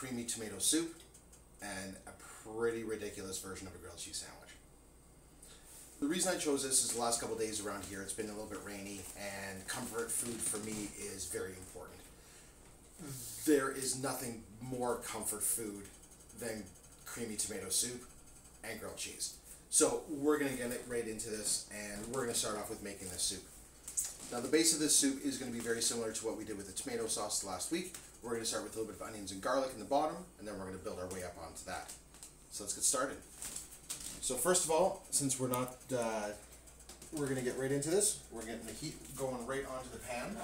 creamy tomato soup and a pretty ridiculous version of a grilled cheese sandwich. The reason I chose this is the last couple days around here it's been a little bit rainy, and comfort food for me is very important. There is nothing more comfort food than creamy tomato soup and grilled cheese. So we're going to get right into this, and we're going to start off with making this soup. Now the base of this soup is going to be very similar to what we did with the tomato sauce last week. We're going to start with a little bit of onions and garlic in the bottom, and then we're going to build our way up onto that. So let's get started. So first of all, since we're not, we're going to get right into this. We're getting the heat going right onto the pan.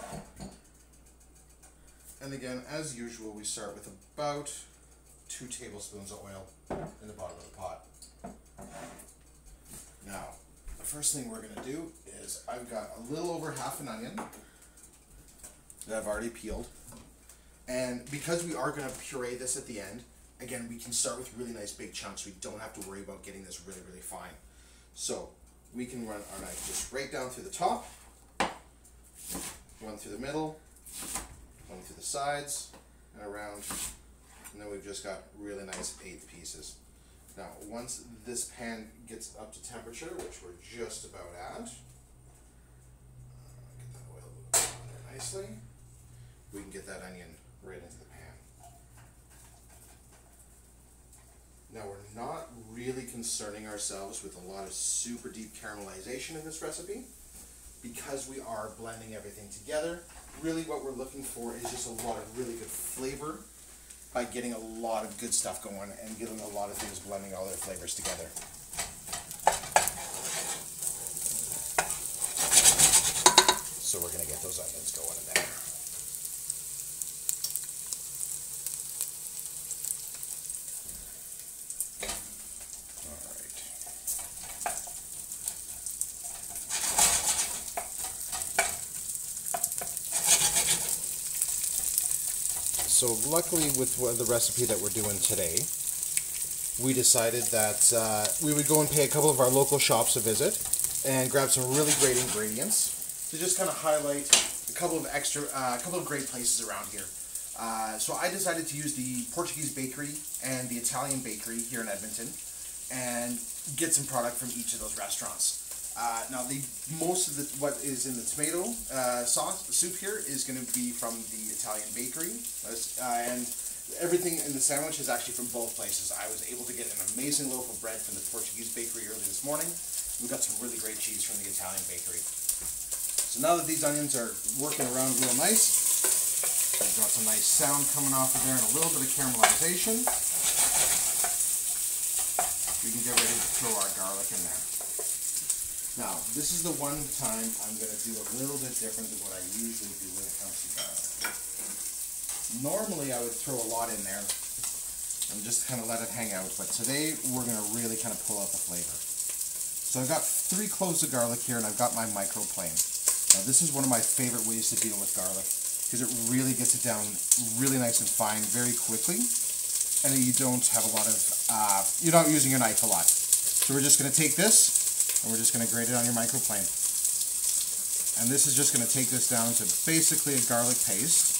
And again, as usual, we start with about 2 tablespoons of oil in the bottom of the pot. Now, the first thing we're going to do is I've got a little over half an onion that I've already peeled. And because we are going to puree this at the end, again, we can start with really nice big chunks. We don't have to worry about getting this really, really fine. So we can run our knife just right down through the top, one through the middle, one through the sides, and around. And then we've just got really nice 1/8 pieces. Now, once this pan gets up to temperature, which we're just about at, get that oil moving on there nicely, we can get that onion right into the pan. Now, we're not really concerning ourselves with a lot of super deep caramelization in this recipe because we are blending everything together. Really what we're looking for is just a lot of really good flavor by getting a lot of good stuff going and getting a lot of things blending all their flavors together. So we're going to get those onions going in there. So luckily with the recipe that we're doing today, we decided that we would go and pay a couple of our local shops a visit and grab some really great ingredients to just kind of highlight a couple of great places around here. So I decided to use the Portuguese bakery and the Italian bakery here in Edmonton and get some product from each of those restaurants. Now, most of what is in the tomato soup here is going to be from the Italian bakery, and everything in the sandwich is actually from both places. I was able to get an amazing loaf of bread from the Portuguese bakery early this morning. We got some really great cheese from the Italian bakery. So now that these onions are working around real nice, we've got some nice sound coming off of there and a little bit of caramelization, we can get ready to throw our garlic in there. Now, this is the one time I'm going to do a little bit different than what I usually do when it comes to garlic. Normally, I would throw a lot in there and just kind of let it hang out, but today we're going to really kind of pull out the flavor. So I've got 3 cloves of garlic here, and I've got my microplane. Now, this is one of my favorite ways to deal with garlic because it really gets it down really nice and fine very quickly, and you don't have a lot of, you're not using your knife a lot. So we're just going to take this, and we're just going to grate it on your microplane. And this is just going to take this down to basically a garlic paste.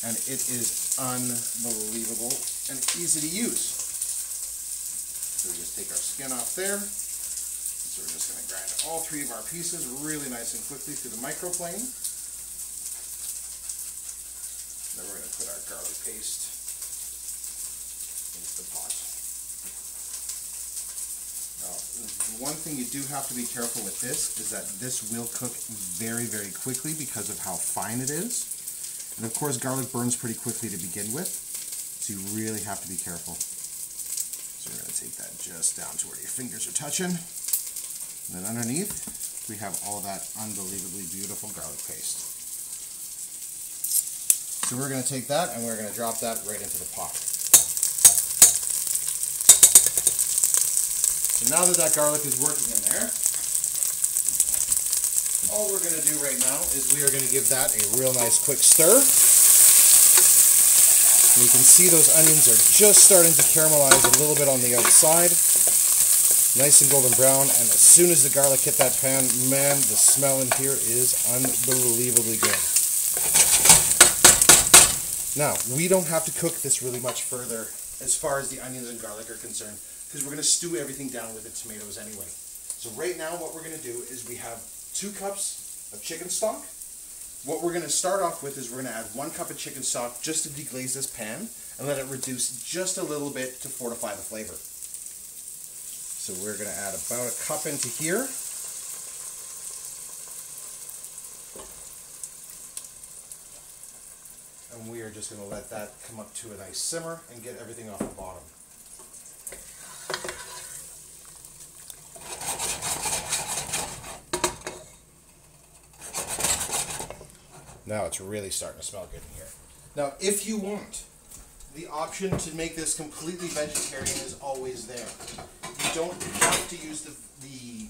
And it is unbelievable and easy to use. So we just take our skin off there. So we're just going to grind all 3 of our pieces really nice and quickly through the microplane. Then we're going to put our garlic paste into the pot. Now, one thing you do have to be careful with this is that this will cook very, very quickly because of how fine it is. And of course, garlic burns pretty quickly to begin with, so you really have to be careful. So we're going to take that just down to where your fingers are touching. And then underneath, we have all that unbelievably beautiful garlic paste. So we're going to take that and we're going to drop that right into the pot. So now that garlic is working in there, all we're going to do right now is we are going to give that a real nice quick stir. And you can see those onions are just starting to caramelize a little bit on the outside. Nice and golden brown, and as soon as the garlic hit that pan, man, the smell in here is unbelievably good. Now, we don't have to cook this really much further as far as the onions and garlic are concerned, because we're going to stew everything down with the tomatoes anyway. So right now what we're going to do is we have 2 cups of chicken stock. What we're going to start off with is we're going to add 1 cup of chicken stock just to deglaze this pan and let it reduce just a little bit to fortify the flavor. So we're going to add about a cup into here. And we are just going to let that come up to a nice simmer and get everything off the bottom. Now it's really starting to smell good in here. Now, if you want, the option to make this completely vegetarian is always there. You don't have to use the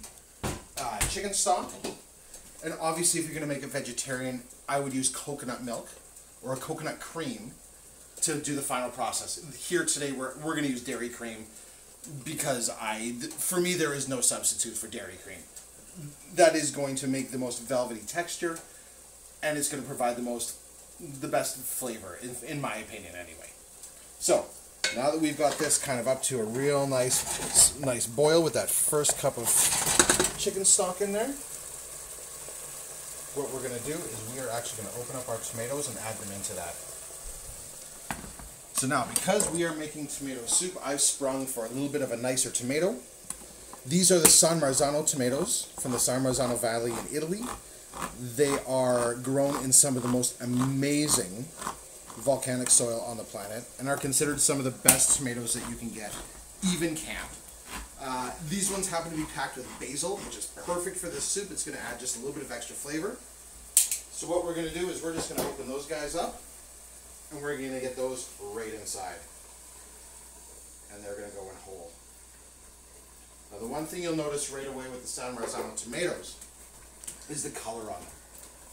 chicken stock. And obviously, if you're going to make it vegetarian, I would use coconut milk or a coconut cream to do the final process. Here today, we're going to use dairy cream because for me, there is no substitute for dairy cream. That is going to make the most velvety texture, and it's going to provide the best flavor, in my opinion anyway. So, now that we've got this kind of up to a real nice boil with that first cup of chicken stock in there, what we're going to do is we are actually going to open up our tomatoes and add them into that. So now, because we are making tomato soup, I've sprung for a little bit of a nicer tomato. These are the San Marzano tomatoes from the San Marzano Valley in Italy. They are grown in some of the most amazing volcanic soil on the planet and are considered some of the best tomatoes that you can get, even canned. These ones happen to be packed with basil, which is perfect for this soup. It's going to add just a little bit of extra flavor. So what we're going to do is we're just going to open those guys up, and we're going to get those right inside. And they're going to go in whole. Now the one thing you'll notice right away with the San Marzano tomatoes is the color on them.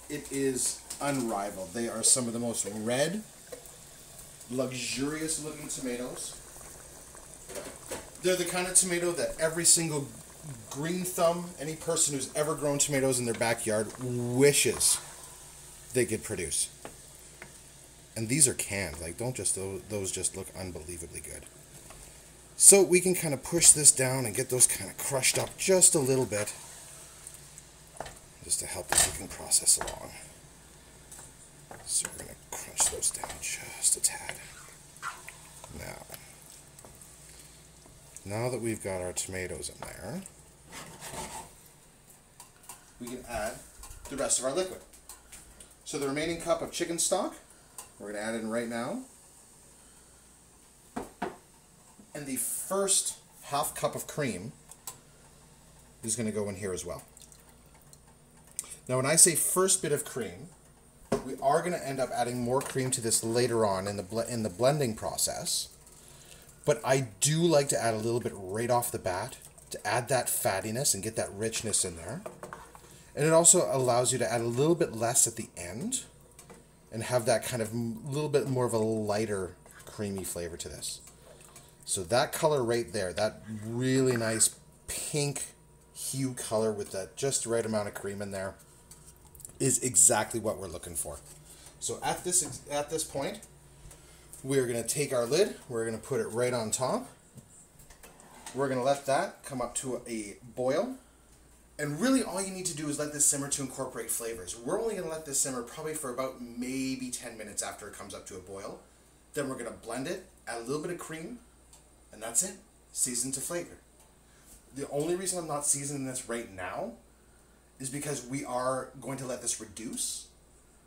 It is unrivaled. They are some of the most red, luxurious looking tomatoes. They're the kind of tomato that every single green thumb, any person who's ever grown tomatoes in their backyard, wishes they could produce. And these are canned. Like, don't just, those just look unbelievably good. So we can kind of push this down and get those kind of crushed up just a little bit, just to help the cooking process along. So we're going to crunch those down just a tad. Now that we've got our tomatoes in there, we can add the rest of our liquid. So the remaining cup of chicken stock, we're going to add in right now. And the first half cup of cream is going to go in here as well. Now when I say first bit of cream, we are going to end up adding more cream to this later on in the blending process. But I do like to add a little bit right off the bat to add that fattiness and get that richness in there. And it also allows you to add a little bit less at the end and have that kind of little bit more of a lighter creamy flavor to this. So that color right there, that really nice pink hue color with that just the right amount of cream in there, is exactly what we're looking for. So at this point, we're going to take our lid, we're going to put it right on top. We're going to let that come up to a boil. And really all you need to do is let this simmer to incorporate flavors. We're only going to let this simmer probably for about maybe 10 minutes after it comes up to a boil. Then we're going to blend it, add a little bit of cream, and that's it. Season to flavor. The only reason I'm not seasoning this right now is because we are going to let this reduce,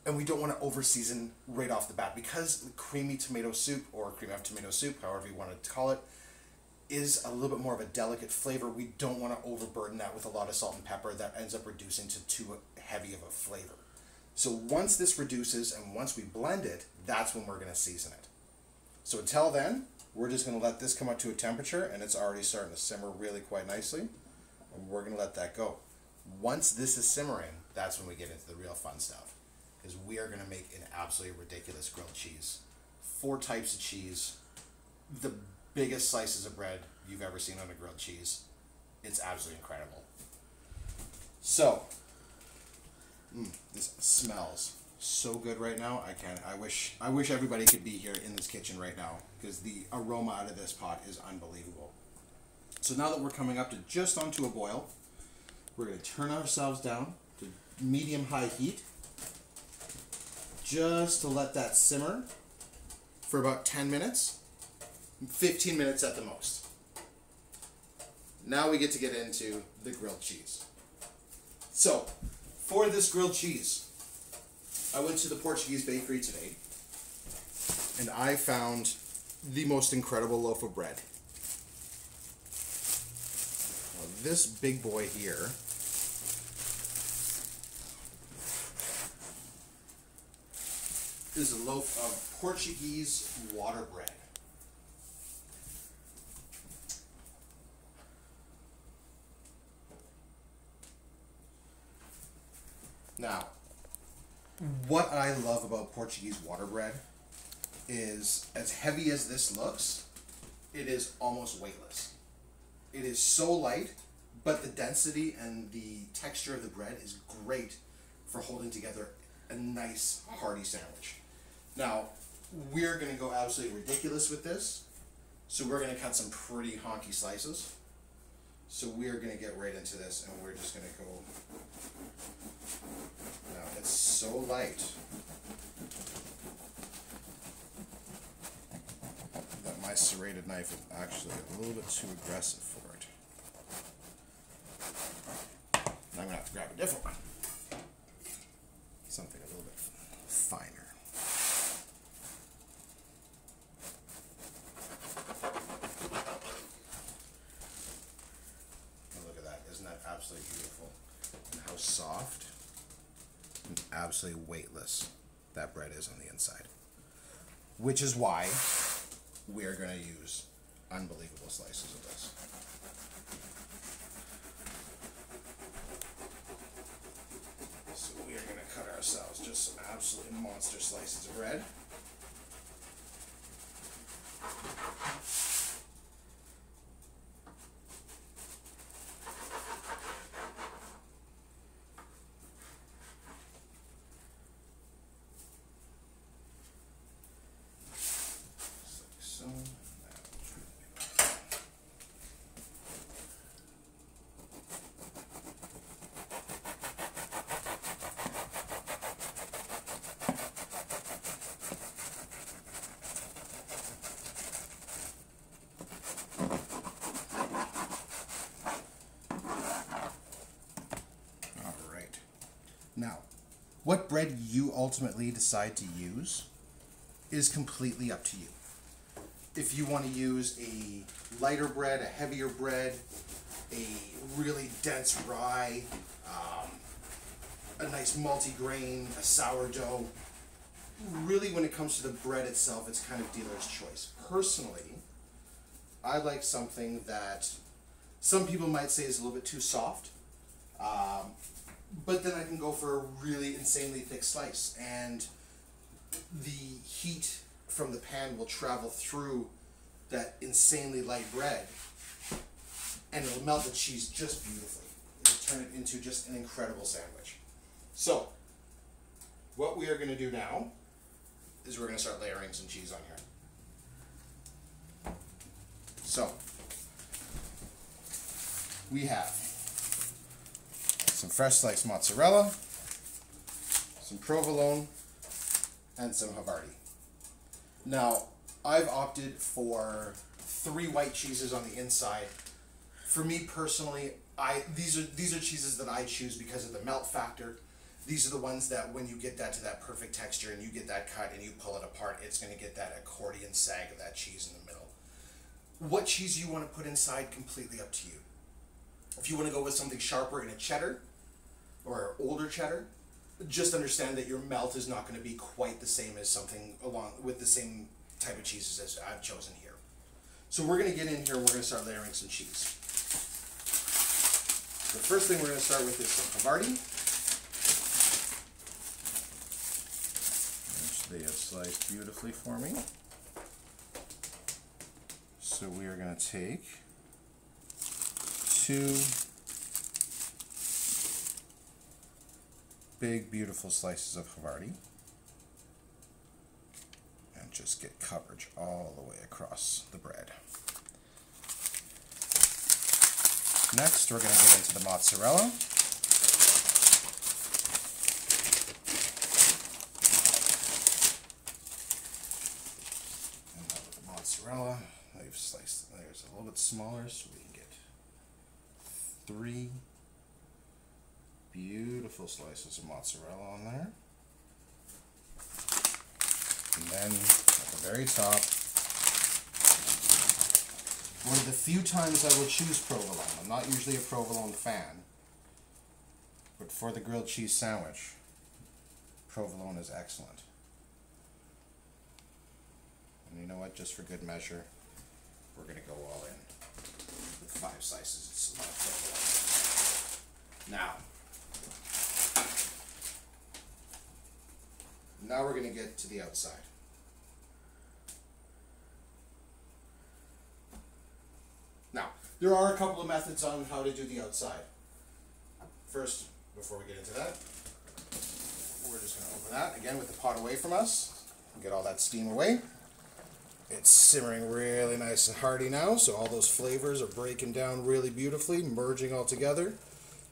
and we don't want to over-season right off the bat. Because the creamy tomato soup, or cream of tomato soup, however you want to call it, is a little bit more of a delicate flavor, we don't want to overburden that with a lot of salt and pepper that ends up reducing to too heavy of a flavor. So once this reduces and once we blend it, that's when we're going to season it. So until then, we're just going to let this come up to a temperature, and it's already starting to simmer really quite nicely, and we're going to let that go. Once this is simmering, that's when we get into the real fun stuff, because we are going to make an absolutely ridiculous grilled cheese. 4 types of cheese, the biggest slices of bread you've ever seen on a grilled cheese. It's absolutely incredible. So, this smells so good right now. I can't. I wish everybody could be here in this kitchen right now because the aroma out of this pot is unbelievable. So now that we're coming up to just onto a boil, we're going to turn ourselves down to medium-high heat just to let that simmer for about 10 minutes, 15 minutes at the most. Now we get to get into the grilled cheese. So, for this grilled cheese, I went to the Portuguese bakery today and I found the most incredible loaf of bread. Now, this big boy here is a loaf of Portuguese water bread. Now, what I love about Portuguese water bread is, as heavy as this looks, it is almost weightless. It is so light, but the density and the texture of the bread is great for holding together a nice hearty sandwich. Now, we're going to go absolutely ridiculous with this, so we're going to cut some pretty honky slices. So we're going to get right into this, and we're just going to go. Now, it's so light that my serrated knife is actually a little bit too aggressive for it. And I'm going to have to grab a different one. Something a little bit finer. Absolutely beautiful, and how soft and absolutely weightless that bread is on the inside, which is why we are going to use unbelievable slices of this. So we are going to cut ourselves just some absolutely monster slices of bread. Now, what bread you ultimately decide to use is completely up to you. If you want to use a lighter bread, a heavier bread, a really dense rye, a nice multi-grain, a sourdough, really when it comes to the bread itself, it's kind of dealer's choice. Personally, I like something that some people might say is a little bit too soft. But then I can go for a really insanely thick slice, and the heat from the pan will travel through that insanely light bread, and it'll melt the cheese just beautifully. It'll turn it into just an incredible sandwich. So, what we are going to do now is we're going to start layering some cheese on here. So, we have some fresh sliced mozzarella, some provolone, and some Havarti. Now, I've opted for 3 white cheeses on the inside. For me personally, these are cheeses that I choose because of the melt factor. These are the ones that when you get that to that perfect texture and you get that cut and you pull it apart, it's going to get that accordion sag of that cheese in the middle. What cheese you want to put inside, completely up to you. If you want to go with something sharper in a cheddar or older cheddar, just understand that your melt is not going to be quite the same as something along with the same type of cheeses as I've chosen here. So we're going to get in here, we're going to start layering some cheese. The first thing we're going to start with is some Havarti. Which they have sliced beautifully for me. So we are going to take 2 big, beautiful slices of Havarti. And just get coverage all the way across the bread. Next, we're going to get into the mozzarella. And now with the mozzarella, I've sliced layers a little bit smaller so we can get 3 beautiful slices of mozzarella on there. And then at the very top, one of the few times I will choose provolone. I'm not usually a provolone fan, but for the grilled cheese sandwich, provolone is excellent. And you know what, just for good measure, we're going to go all in with 5 slices of provolone. Now we're going to get to the outside. Now, there are a couple of methods on how to do the outside. First, before we get into that, we're just going to open that, again with the pot away from us, and get all that steam away. It's simmering really nice and hearty now, so all those flavors are breaking down really beautifully, merging all together.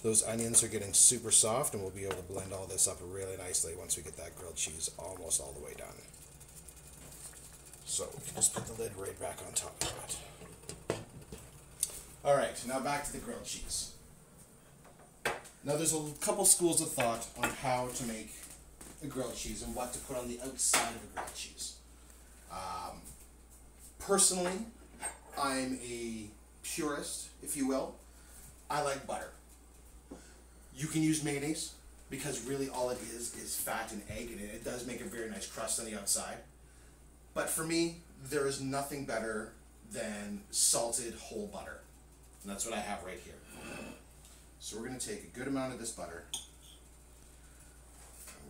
Those onions are getting super soft, and we'll be able to blend all this up really nicely once we get that grilled cheese almost all the way done. So we can just put the lid right back on top of that. Alright, now back to the grilled cheese. Now there's a couple schools of thought on how to make a grilled cheese and what to put on the outside of a grilled cheese. Personally, I'm a purist, if you will. I like butter. You can use mayonnaise, because really all it is fat and egg, and it does make a very nice crust on the outside. But for me, there is nothing better than salted whole butter. And that's what I have right here. So we're going to take a good amount of this butter, and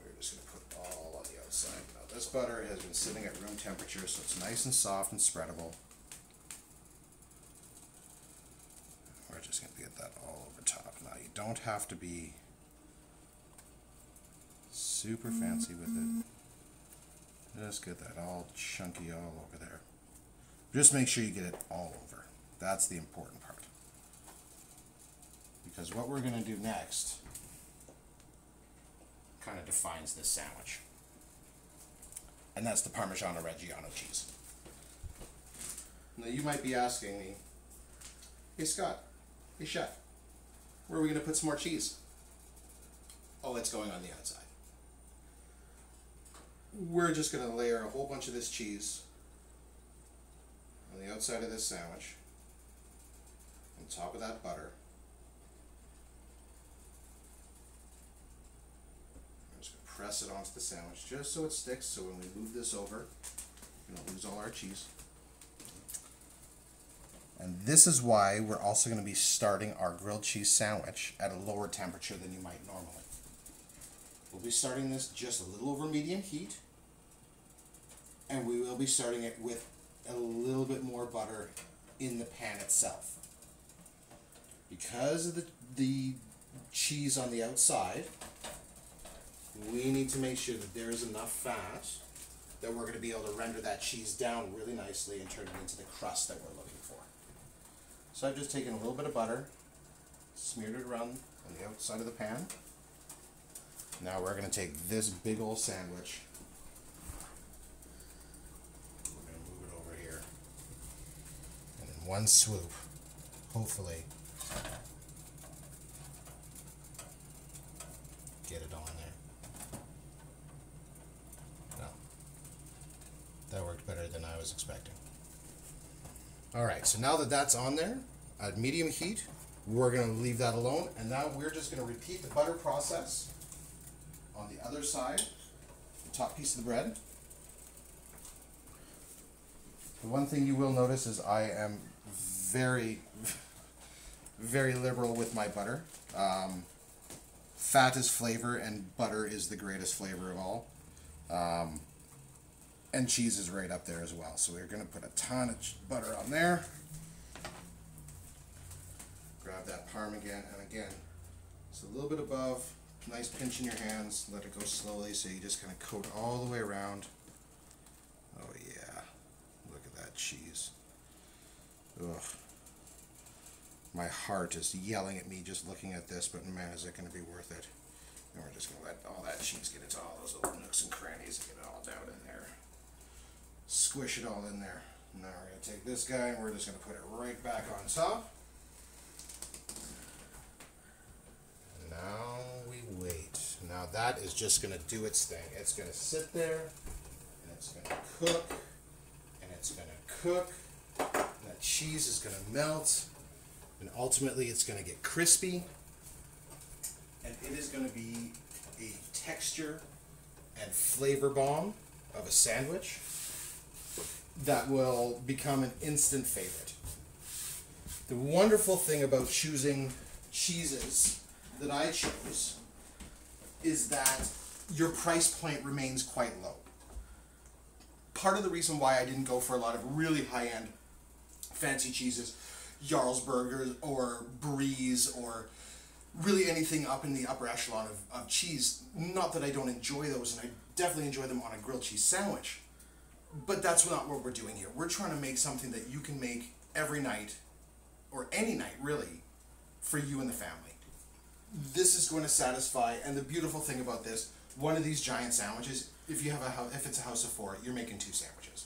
we're just going to put all on the outside. Now this butter has been sitting at room temperature, so it's nice and soft and spreadable. We're just going to get that all over top. Now you don't have to be super fancy with it. Just get that all chunky all over there. Just make sure you get it all over. That's the important part. Because what we're going to do next kind of defines this sandwich. And that's the Parmigiano Reggiano cheese. Now you might be asking me, hey Scott, hey chef, where are we going to put some more cheese? Oh, it's going on the outside. We're just going to layer a whole bunch of this cheese on the outside of this sandwich, on top of that butter. I'm just going to press it onto the sandwich just so it sticks, so when we move this over, we don't lose all our cheese. And this is why we're also going to be starting our grilled cheese sandwich at a lower temperature than you might normally. We'll be starting this just a little over medium heat, and we will be starting it with a little bit more butter in the pan itself. Because of the cheese on the outside, we need to make sure that there is enough fat that we're going to be able to render that cheese down really nicely and turn it into the crust that we're looking for. So I've just taken a little bit of butter, smeared it around on the outside of the pan. Now we're going to take this big old sandwich, we're going to move it over here, and in one swoop, hopefully, get it on there. No, that worked better than I was expecting. Alright, so now that that's on there, at medium heat, we're going to leave that alone, and now we're just going to repeat the butter process on the other side, the top piece of the bread. The one thing you will notice is I am very, very liberal with my butter. Fat is flavor, and butter is the greatest flavor of all. And cheese is right up there as well. So we're going to put a ton of butter on there. Grab that parm again, and again, it's a little bit above Nice pinch in your hands, let it go slowly so you just kind of coat all the way around. Oh yeah, look at that cheese. Ugh. My heart is yelling at me just looking at this, but man, is it going to be worth it. And we're just going to let all that cheese get into all those little nooks and crannies and get it all down in there. Squish it all in there. Now we're going to take this guy and we're just going to put it right back on top. Now we wait. Now that is just going to do its thing. It's going to sit there, and it's going to cook, and it's going to cook, and that cheese is going to melt, and ultimately it's going to get crispy, and it is going to be a texture and flavor bomb of a sandwich that will become an instant favorite. The wonderful thing about choosing cheeses that I chose is that your price point remains quite low. Part of the reason why I didn't go for a lot of really high-end fancy cheeses, Jarlsbergers or Bries or really anything up in the upper echelon of cheese, not that I don't enjoy those, and I definitely enjoy them on a grilled cheese sandwich, but that's not what we're doing here. We're trying to make something that you can make every night, or any night really, for you and the family. This is going to satisfy, and the beautiful thing about this, one of these giant sandwiches, if it's a house of four, you're making 2 sandwiches.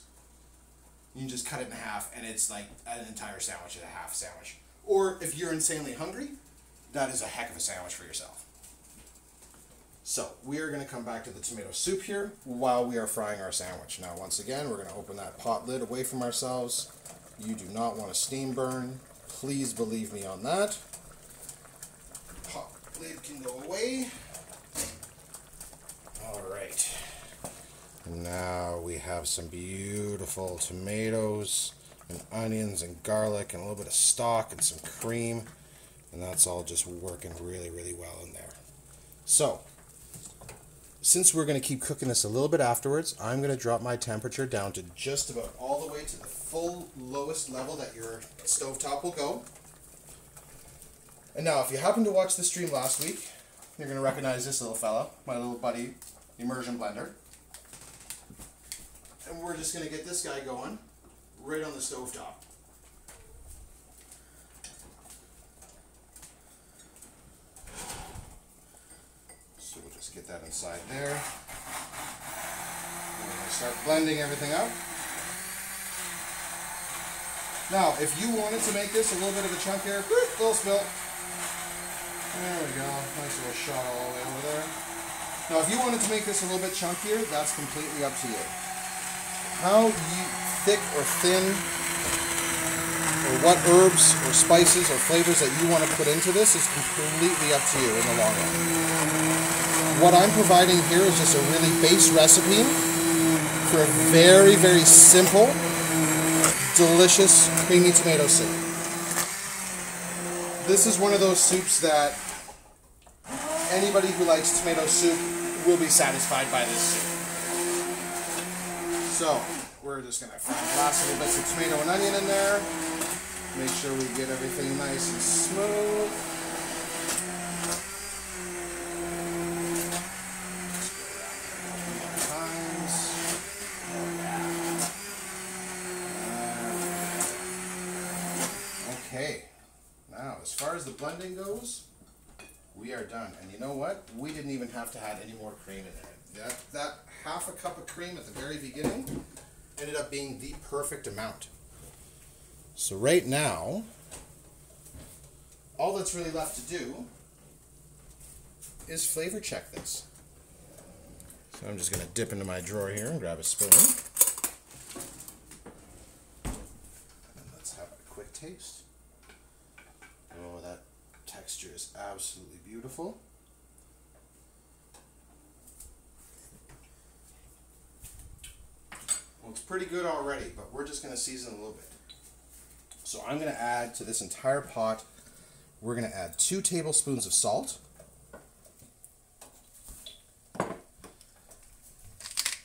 You can just cut it in half, and it's like an entire sandwich and a half sandwich. Or if you're insanely hungry, that is a heck of a sandwich for yourself. So we are going to come back to the tomato soup here while we are frying our sandwich. Now once again, we're going to open that pot lid away from ourselves. You do not want a steam burn. Please believe me on that. Pot lid can go away. All right. Now we have some beautiful tomatoes and onions and garlic and a little bit of stock and some cream. And that's all just working really, really well in there. So, since we're going to keep cooking this a little bit afterwards, I'm going to drop my temperature down to just about all the way to the full lowest level that your stovetop will go. And now, if you happened to watch the stream last week, you're going to recognize this little fella, my little buddy, Immersion Blender. And we're just going to get this guy going right on the stovetop. So we'll just get that inside there. And we're going to start blending everything up. Now, if you wanted to make this a little bit of a chunkier, little spill. There we go. Nice little shot all the way over there. Now, if you wanted to make this a little bit chunkier, that's completely up to you. How thick or thin, or what herbs or spices or flavors that you want to put into this is completely up to you in the long run. What I'm providing here is just a really base recipe for a very, very simple, delicious, creamy tomato soup. This is one of those soups that anybody who likes tomato soup will be satisfied by this soup. So, we're just going to fry the last little bits of tomato and onion in there. Make sure we get everything nice and smooth. Okay, now as far as the blending goes, we are done. And you know what? We didn't even have to add any more cream in there. That half a cup of cream at the very beginning ended up being the perfect amount. So right now, all that's really left to do is flavor check this. So I'm just going to dip into my drawer here and grab a spoon. And let's have a quick taste. Oh, that texture is absolutely beautiful. Well, it's pretty good already, but we're just going to season a little bit. So I'm going to add to this entire pot, we're going to add 2 tablespoons of salt.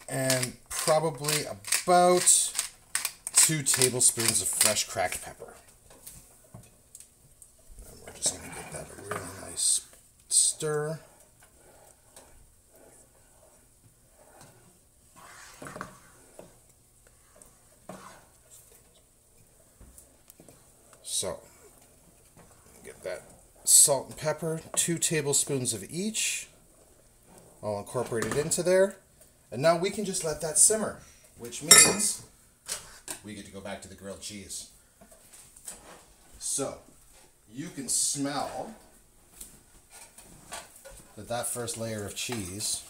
And probably about 2 tablespoons of fresh cracked pepper. And we're just going to get that a really nice stir. So, get that salt and pepper, 2 tablespoons of each, all incorporated into there. And now we can just let that simmer, which means we get to go back to the grilled cheese. So, you can smell that that first layer of cheese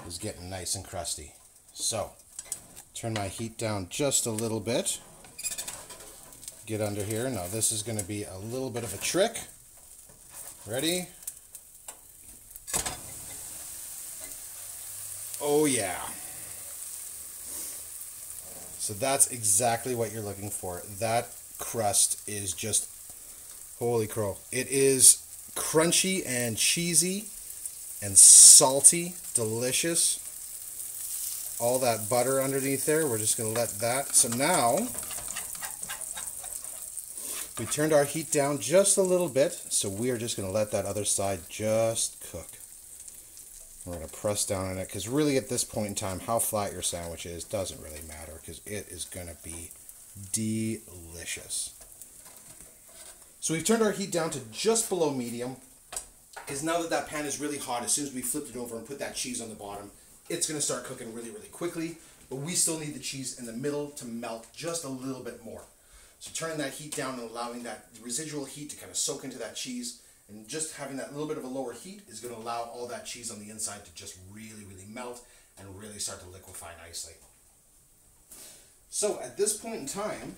is getting nice and crusty. So, turn my heat down just a little bit. Get under here. Now this is going to be a little bit of a trick. Ready? Oh yeah. So that's exactly what you're looking for. That crust is just, holy crow. It is crunchy and cheesy and salty, delicious. All that butter underneath there, we're just going to let that. So now, we turned our heat down just a little bit, so we are just going to let that other side just cook. We're going to press down on it, because really at this point in time, how flat your sandwich is doesn't really matter, because it is going to be delicious. So we've turned our heat down to just below medium, because now that that pan is really hot, as soon as we flipped it over and put that cheese on the bottom, it's going to start cooking really, really quickly, but we still need the cheese in the middle to melt just a little bit more. So turning that heat down and allowing that residual heat to kind of soak into that cheese, and just having that little bit of a lower heat is going to allow all that cheese on the inside to just really, really melt and really start to liquefy nicely. So at this point in time,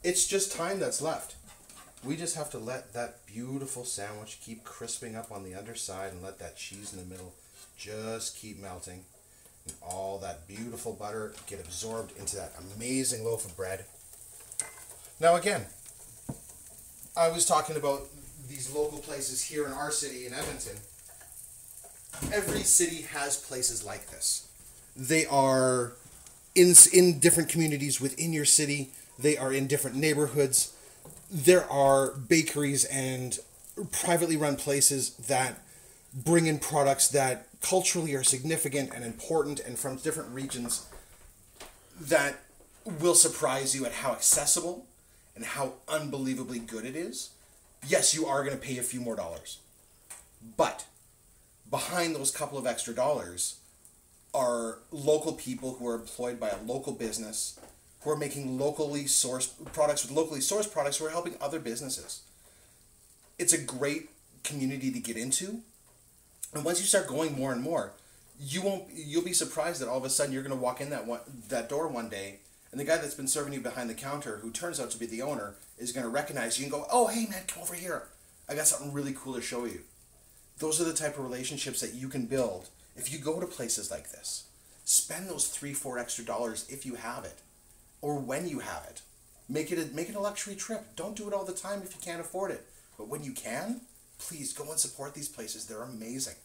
it's just time that's left. We just have to let that beautiful sandwich keep crisping up on the underside and let that cheese in the middle just keep melting. And all that beautiful butter get absorbed into that amazing loaf of bread. Now again, I was talking about these local places here in our city in Edmonton. Every city has places like this. They are in different communities within your city. They are in different neighborhoods. There are bakeries and privately run places that bring in products that culturally are significant and important and from different regions that will surprise you at how accessible and how unbelievably good it is. Yes, you are going to pay a few more dollars. But behind those couple of extra dollars are local people who are employed by a local business, who are making locally sourced products with locally sourced products, who are helping other businesses. It's a great community to get into. And once you start going more and more, you'll be surprised that all of a sudden you're going to walk in that door one day, and the guy that's been serving you behind the counter, who turns out to be the owner, is going to recognize you and go, "Oh, hey man, come over here. I got something really cool to show you." Those are the type of relationships that you can build if you go to places like this. Spend those $3-4 extra dollars if you have it, or when you have it. Make it a luxury trip. Don't do it all the time if you can't afford it. But when you can, please go and support these places. They're amazing.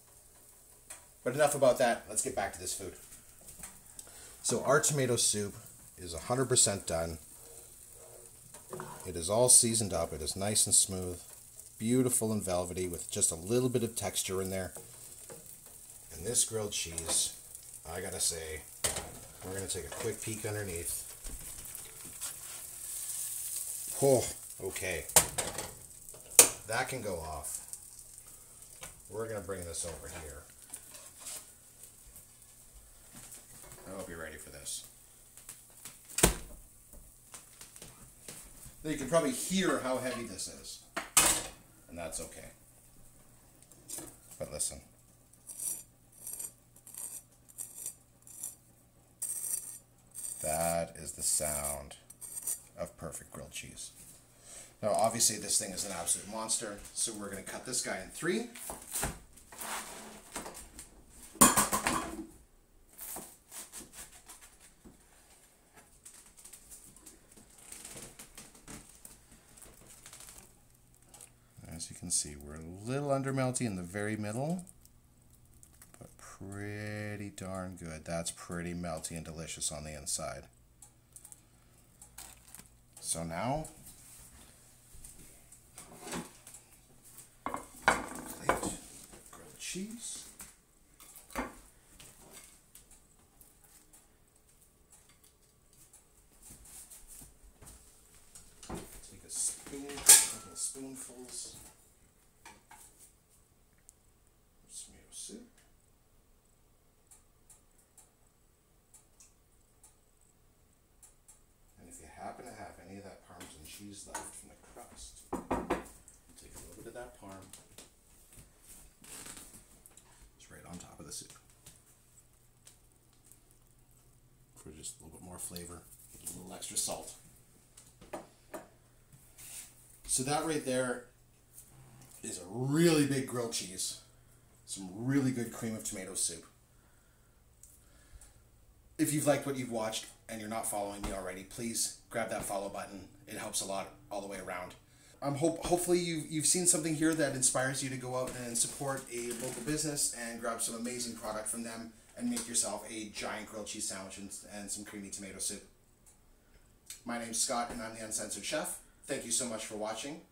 But enough about that. Let's get back to this food. So our tomato soup is 100% done. It is all seasoned up. It is nice and smooth, beautiful and velvety with just a little bit of texture in there. And this grilled cheese, I gotta say, we're gonna take a quick peek underneath. Oh, okay. That can go off. We're gonna bring this over here. I hope you're ready for this. Now you can probably hear how heavy this is, and that's okay. But listen. That is the sound of perfect grilled cheese. Now obviously this thing is an absolute monster, so we're going to cut this guy in 3. As you can see, we're a little under melty in the very middle, but pretty darn good. That's pretty melty and delicious on the inside. So now, plate grilled cheese. happen to have any of that Parmesan cheese left from the crust, take a little bit of that parm. It's right on top of the soup. For just a little bit more flavor, a little extra salt. So that right there is a really big grilled cheese. Some really good cream of tomato soup. If you've liked what you've watched and you're not following me already, please grab that follow button. It helps a lot all the way around. Hopefully you've seen something here that inspires you to go out and support a local business and grab some amazing product from them and make yourself a giant grilled cheese sandwich and some creamy tomato soup. My name's Scott and I'm the Uncensored Chef. Thank you so much for watching.